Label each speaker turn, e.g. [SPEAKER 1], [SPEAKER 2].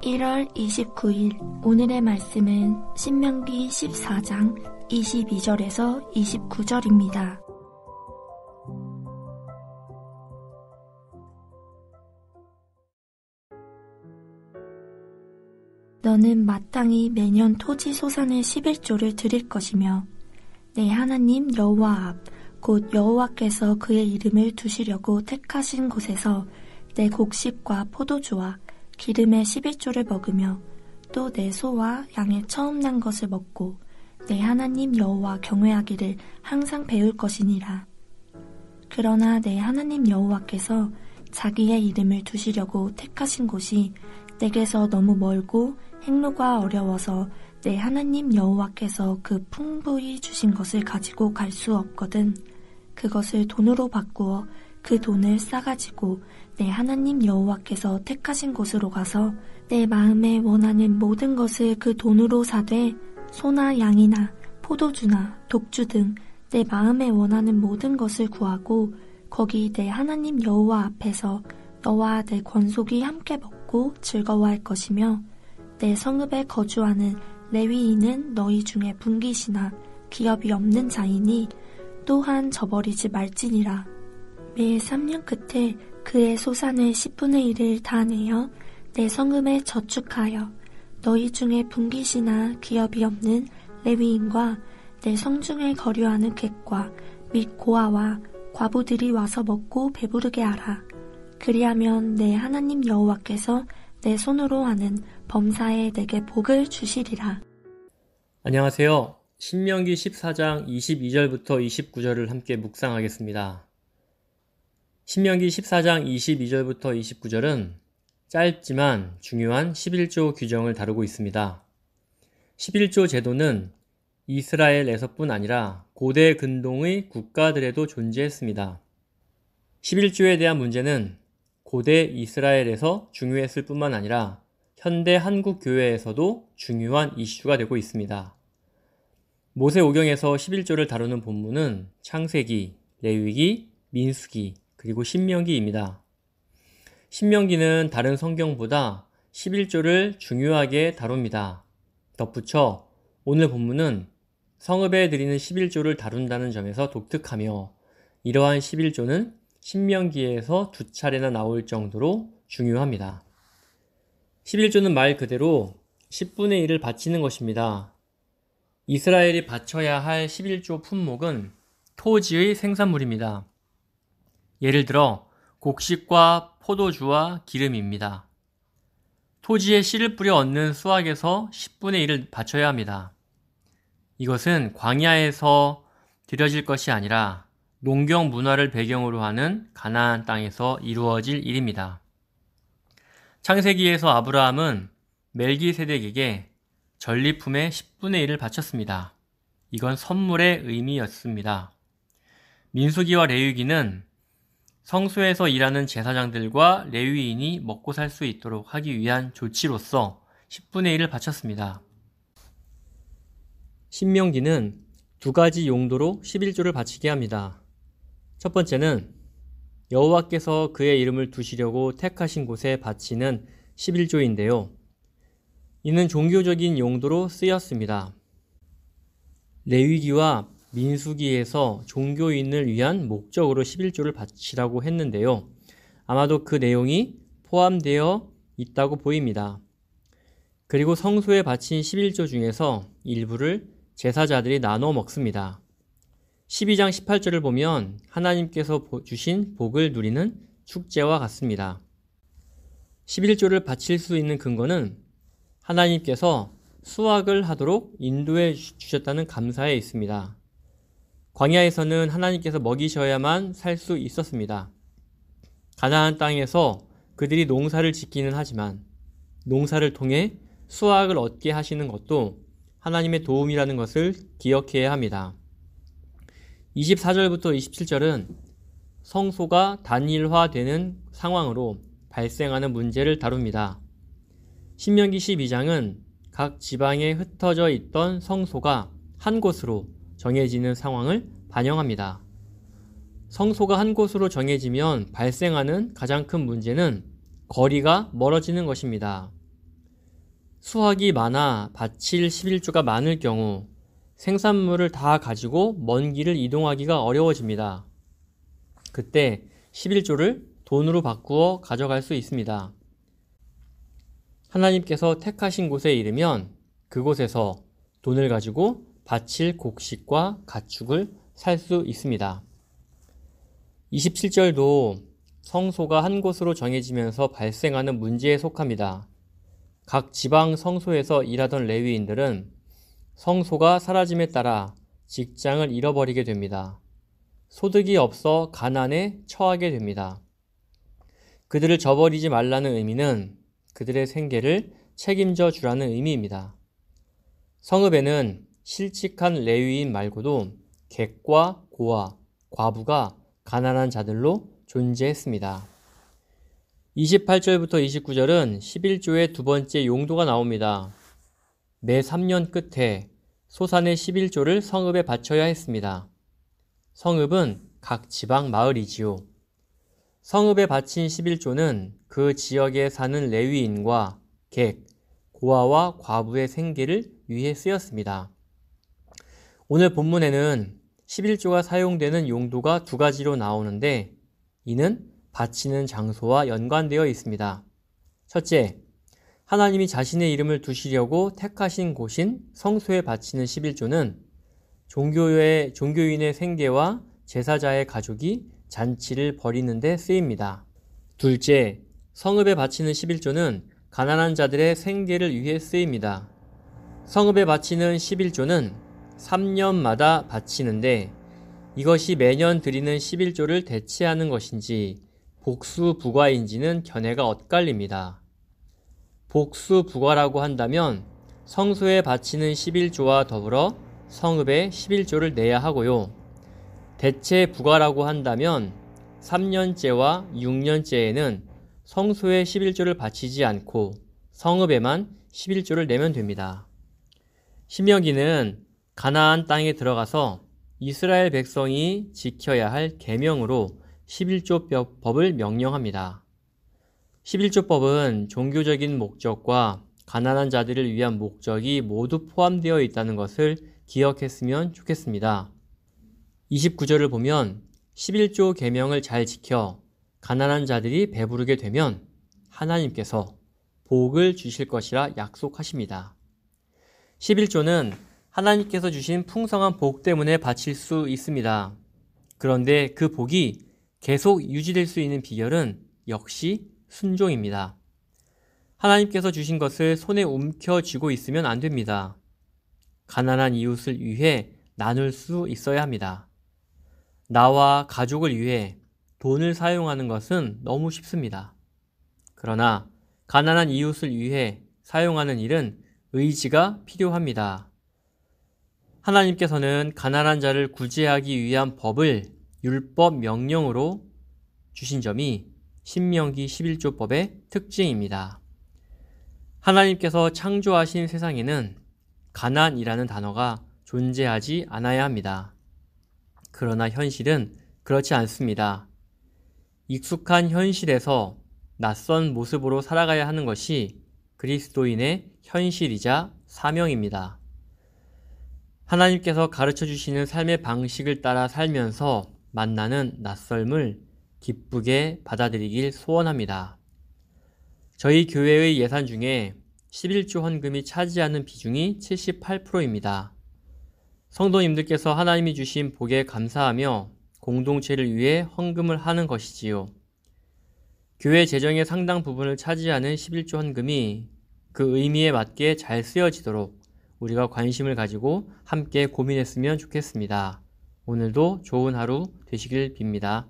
[SPEAKER 1] 1월 29일 오늘의 말씀은 신명기 14장 22절에서 29절입니다. 너는 마땅히 매년 토지 소산의 11조를 드릴 것이며 내 하나님 여호와 앞 곧 여호와께서 그의 이름을 두시려고 택하신 곳에서 내 곡식과 포도주와 기름의 11조를 먹으며 또 내 소와 양의 처음 난 것을 먹고 내 하나님 여호와 경외하기를 항상 배울 것이니라. 그러나 내 하나님 여호와께서 자기의 이름을 두시려고 택하신 곳이 내게서 너무 멀고 행로가 어려워서 내 하나님 여호와께서 그 풍부히 주신 것을 가지고 갈 수 없거든 그것을 돈으로 바꾸어 그 돈을 싸가지고 내 하나님 여호와께서 택하신 곳으로 가서 내 마음에 원하는 모든 것을 그 돈으로 사되 소나 양이나 포도주나 독주 등 내 마음에 원하는 모든 것을 구하고 거기 내 하나님 여호와 앞에서 너와 내 권속이 함께 먹고 즐거워할 것이며 내 성읍에 거주하는 레위인은 너희 중에 분깃이나 기업이 없는 자이니 또한 저버리지 말지니라. 매 3년 끝에 그의 소산의 10분의 1을 다 내어 내 성읍에 저축하여 너희 중에 분깃이나 기업이 없는 레위인과 내 성중에 거류하는 객과 및 고아와 과부들이 와서 먹고 배부르게 하라. 그리하면 내 하나님 여호와께서 내 손으로 하는 범사에 내게 복을 주시리라.
[SPEAKER 2] 안녕하세요. 신명기 14장 22절부터 29절을 함께 묵상하겠습니다. 신명기 14장 22절부터 29절은 짧지만 중요한 11조 규정을 다루고 있습니다. 11조 제도는 이스라엘에서뿐 아니라 고대 근동의 국가들에도 존재했습니다. 11조에 대한 문제는 고대 이스라엘에서 중요했을 뿐만 아니라 현대 한국 교회에서도 중요한 이슈가 되고 있습니다. 모세오경에서 11조를 다루는 본문은 창세기, 레위기, 민수기, 그리고 신명기입니다. 신명기는 다른 성경보다 11조를 중요하게 다룹니다. 덧붙여 오늘 본문은 성읍에 드리는 11조를 다룬다는 점에서 독특하며 이러한 11조는 신명기에서 2차례나 나올 정도로 중요합니다. 11조는 말 그대로 10분의 1을 바치는 것입니다. 이스라엘이 바쳐야 할 11조 품목은 토지의 생산물입니다. 예를 들어 곡식과 포도주와 기름입니다. 토지에 씨를 뿌려 얻는 수확에서 10분의 1을 바쳐야 합니다. 이것은 광야에서 드려질 것이 아니라 농경 문화를 배경으로 하는 가나안 땅에서 이루어질 일입니다. 창세기에서 아브라함은 멜기세덱에게 전리품의 10분의 1을 바쳤습니다. 이건 선물의 의미였습니다. 민수기와 레위기는 성소에서 일하는 제사장들과 레위인이 먹고 살 수 있도록 하기 위한 조치로서 10분의 1을 바쳤습니다. 신명기는 두 가지 용도로 11조를 바치게 합니다. 첫 번째는 여호와께서 그의 이름을 두시려고 택하신 곳에 바치는 11조인데요. 이는 종교적인 용도로 쓰였습니다. 레위기와 민수기에서 종교인을 위한 목적으로 11조를 바치라고 했는데요. 아마도 그 내용이 포함되어 있다고 보입니다. 그리고 성소에 바친 11조 중에서 일부를 제사자들이 나눠 먹습니다. 12장 18절을 보면 하나님께서 주신 복을 누리는 축제와 같습니다. 11조를 바칠 수 있는 근거는 하나님께서 수확을 하도록 인도해 주셨다는 감사에 있습니다. 광야에서는 하나님께서 먹이셔야만 살 수 있었습니다. 가나안 땅에서 그들이 농사를 짓기는 하지만 농사를 통해 수확을 얻게 하시는 것도 하나님의 도움이라는 것을 기억해야 합니다. 24절부터 27절은 성소가 단일화되는 상황으로 발생하는 문제를 다룹니다. 신명기 12장은 각 지방에 흩어져 있던 성소가 한 곳으로 정해지는 상황을 반영합니다. 성소가 한 곳으로 정해지면 발생하는 가장 큰 문제는 거리가 멀어지는 것입니다. 수확이 많아 바칠 11조가 많을 경우 생산물을 다 가지고 먼 길을 이동하기가 어려워집니다. 그때 11조를 돈으로 바꾸어 가져갈 수 있습니다. 하나님께서 택하신 곳에 이르면 그곳에서 돈을 가지고 바칠 곡식과 가축을 살 수 있습니다. 27절도 성소가 한 곳으로 정해지면서 발생하는 문제에 속합니다. 각 지방 성소에서 일하던 레위인들은 성소가 사라짐에 따라 직장을 잃어버리게 됩니다. 소득이 없어 가난에 처하게 됩니다. 그들을 저버리지 말라는 의미는 그들의 생계를 책임져 주라는 의미입니다. 성읍에는 실직한 레위인 말고도 객과 고아, 과부가 가난한 자들로 존재했습니다. 28절부터 29절은 11조의 두 번째 용도가 나옵니다. 매 3년 끝에 소산의 11조를 성읍에 바쳐야 했습니다. 성읍은 각 지방 마을이지요. 성읍에 바친 11조는 그 지역에 사는 레위인과 객, 고아와 과부의 생계를 위해 쓰였습니다. 오늘 본문에는 11조가 사용되는 용도가 두 가지로 나오는데 이는 바치는 장소와 연관되어 있습니다. 첫째, 하나님이 자신의 이름을 두시려고 택하신 곳인 성소에 바치는 11조는 종교인의 생계와 제사자의 가족이 잔치를 벌이는 데 쓰입니다. 둘째, 성읍에 바치는 11조는 가난한 자들의 생계를 위해 쓰입니다. 성읍에 바치는 11조는 3년마다 바치는데 이것이 매년 드리는 11조를 대체하는 것인지 복수부과인지는 견해가 엇갈립니다. 복수부과라고 한다면 성소에 바치는 11조와 더불어 성읍에 11조를 내야 하고요. 대체부과라고 한다면 3년째와 6년째에는 성소에 11조를 바치지 않고 성읍에만 11조를 내면 됩니다. 신명기는 가나안 땅에 들어가서 이스라엘 백성이 지켜야 할 계명으로 11조 법을 명령합니다. 11조 법은 종교적인 목적과 가난한 자들을 위한 목적이 모두 포함되어 있다는 것을 기억했으면 좋겠습니다. 29절을 보면 11조 계명을 잘 지켜 가난한 자들이 배부르게 되면 하나님께서 복을 주실 것이라 약속하십니다. 11조는 하나님께서 주신 풍성한 복 때문에 바칠 수 있습니다. 그런데 그 복이 계속 유지될 수 있는 비결은 역시 순종입니다. 하나님께서 주신 것을 손에 움켜쥐고 있으면 안 됩니다. 가난한 이웃을 위해 나눌 수 있어야 합니다. 나와 가족을 위해 돈을 사용하는 것은 너무 쉽습니다. 그러나 가난한 이웃을 위해 사용하는 일은 의지가 필요합니다. 하나님께서는 가난한 자를 구제하기 위한 법을 율법 명령으로 주신 점이 신명기 11조법의 특징입니다. 하나님께서 창조하신 세상에는 가난이라는 단어가 존재하지 않아야 합니다. 그러나 현실은 그렇지 않습니다. 익숙한 현실에서 낯선 모습으로 살아가야 하는 것이 그리스도인의 현실이자 사명입니다. 하나님께서 가르쳐 주시는 삶의 방식을 따라 살면서 만나는 낯설음을 기쁘게 받아들이길 소원합니다. 저희 교회의 예산 중에 11조 헌금이 차지하는 비중이 78%입니다. 성도님들께서 하나님이 주신 복에 감사하며 공동체를 위해 헌금을 하는 것이지요. 교회 재정의 상당 부분을 차지하는 11조 헌금이 그 의미에 맞게 잘 쓰여지도록 우리가 관심을 가지고 함께 고민했으면 좋겠습니다. 오늘도 좋은 하루 되시길 빕니다.